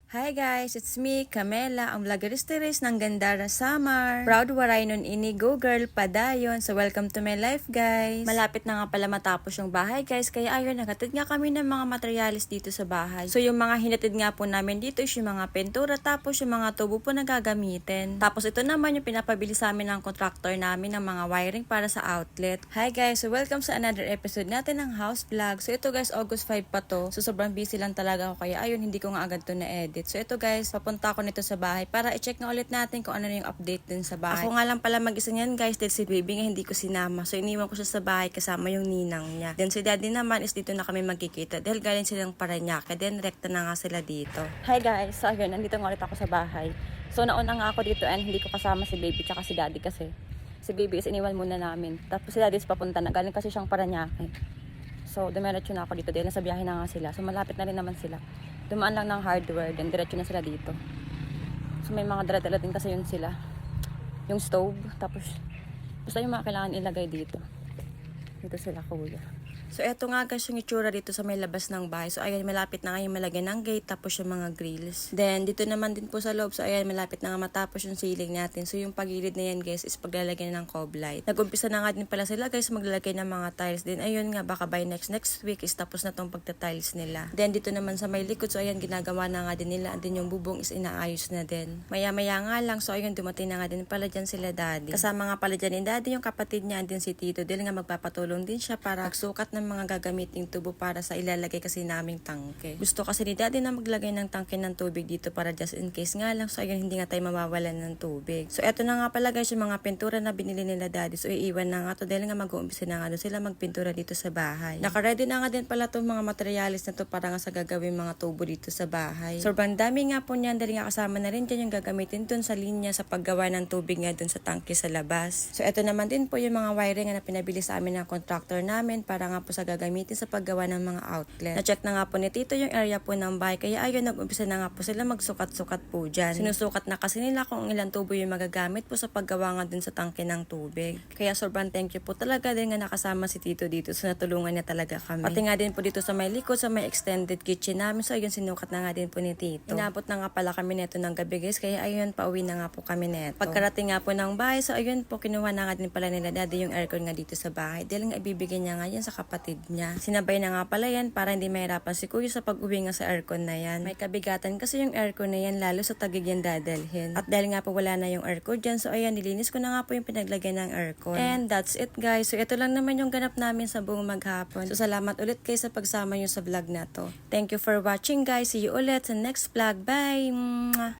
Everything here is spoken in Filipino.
Hi guys, it's me, Camela, ang vlogeristeris ng Gandara Samar. Proud waray nun ini, go girl, padayon. So welcome to my life guys. Malapit na nga pala matapos yung bahay guys, kaya ayun, nagatid nga kami ng mga materialis dito sa bahay. So yung mga hinatid nga po namin dito is yung mga pentura, tapos yung mga tubo po na gagamitin. Tapos ito naman yung pinapabili sa amin ng contractor namin ng mga wiring para sa outlet. Hi guys, so welcome sa another episode natin ng house vlog. So ito guys, August 5 pa to. So sobrang busy lang talaga ako, kaya ayun, hindi ko nga agad to na-edit. So ito guys, papunta ako nito sa bahay para i-check nga ulit natin kung ano na yung update din sa bahay. Ako nga lang pala mag-isa niyan guys, dahil si baby nga hindi ko sinama. So iniwan ko siya sa bahay kasama yung ninang niya. Then si daddy naman is dito na kami magkikita dahil galing silang Parañaque. Then rekta na nga sila dito. Hi guys, so ayun, nandito nga ulit ako sa bahay. So nauna nga ako dito and hindi ko kasama si baby tsaka si daddy kasi si baby is iniwan muna namin. Tapos si daddy is papunta na, galing kasi siyang Parañaque. So dumiretso na ako dito dahil nasa biyahe na nga sila. So malapit na rin naman sila. Dumaan lang ng hardware, then diretso na sila dito. So may mga dala-dala din kasi yun sila. Yung stove, tapos basta yung mga kailangan ilagay dito. Dito sila kuya. So eto nga guys yung itsura dito sa may labas ng bahay. So ayan, malapit na nga yung malagay ng gate, tapos yung mga grills. Then dito naman din po sa loob. So ayan, malapit na nga matapos yung ceiling natin. So yung pagilid na yan guys is paglalagay ng cob light. Nag-umpisa na nga din pala sila guys maglalagay ng mga tiles. Then ayun nga, baka by next week is tapos na tong pagta-tiles nila. Then dito naman sa may likod, so ayan, ginagawa na nga din nila. And then yung bubong is inaayos na din. Maya-maya nga lang, so ayun, dumating na nga din pala dyan sila daddy. Kasama nga pala dyan yung daddy, yung kapatid niya, and then si Tito. Dahil nga magpapatulong din siya para magsukat ng mga gagamiting tubo para sa ilalagay kasi naming tangke. Gusto kasi ni daddy na maglagay ng tangke ng tubig dito para just in case nga lang. So ayun, hindi nga tayo mawawalan ng tubig. So eto na nga pala guys yung mga pintura na binili nila daddy. So iiwan na nga to dahil nga mag-uumpisa na nga doon sila magpintura dito sa bahay. Naka-ready na nga din pala itong mga materialis na to para nga sa gagawin mga tubo dito sa bahay. Sobrang dami nga po niyan dahil nga kasama na rin dyan yung gagamitin dun sa linya sa paggawa ng tubig nga dun sa tangke sa labas. So eto naman din po yung mga wiring na pinabili sa amin ng contractor namin para nga po sa gagamitin sa paggawa ng mga outlet. Na-check na nga po ni Tito yung area po ng bahay, kaya ayun, nag-umpisa na nga po sila magsukat-sukat po dyan. Sinusukat na kasi nila kung ilang tubo yung magagamit po sa paggawa nga din sa tangke ng tubig. Kaya sobrang thank you po talaga din nga nakasama si Tito dito, so natulungan niya talaga kami. Pati nga din po dito sa may likod, sa may extended kitchen namin, so ayun, sinukat na nga din po ni Tito. Inabot na nga pala kami neto ng gabi guys, kaya ayun, pauwi na nga po kami neto. Pagkarating nga po ng bahay, so ayun po, kinuha na nga din pala nila daddy yung aircon nga dito sa bahay, dahil nga ibibigay niya nga yan sa kapatid niya. Sinabay na nga pala yan para hindi mahirapan si kuya sa pag-uwi nga sa aircon na yan. May kabigatan kasi yung aircon na yan, lalo sa tagig yan dadalhin. At dahil nga po wala na yung aircon dyan, so ayan, nilinis ko na nga po yung pinaglagay ng aircon. And that's it guys. So ito lang naman yung ganap namin sa buong maghapon. So salamat ulit kayo sa pagsama nyo sa vlog na to. Thank you for watching guys. See you ulit sa next vlog. Bye! Mwah!